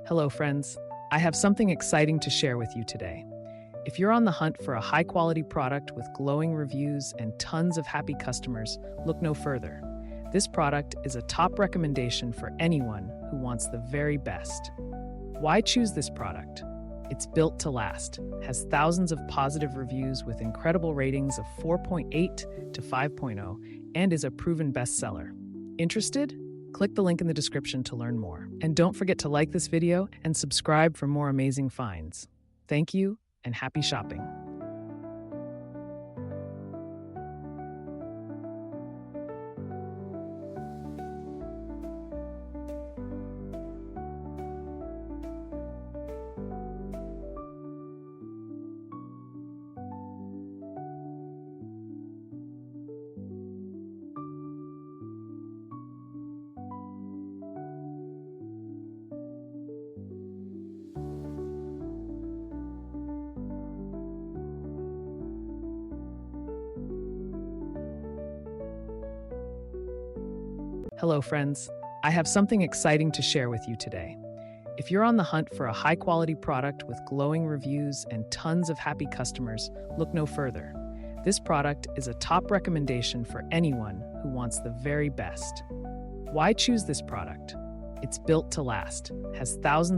Hello, friends. I have something exciting to share with you today. If you're on the hunt for a high-quality product with glowing reviews and tons of happy customers, look no further. This product is a top recommendation for anyone who wants the very best. Why choose this product? It's built to last, has thousands of positive reviews with incredible ratings of 4.8 to 5.0, and is a proven bestseller. Interested? Click the link in the description to learn more. And don't forget to like this video and subscribe for more amazing finds. Thank you and happy shopping. Hello, friends. I have something exciting to share with you today. If you're on the hunt for a high-quality product with glowing reviews and tons of happy customers, look no further. This product is a top recommendation for anyone who wants the very best. Why choose this product? It's built to last, has thousands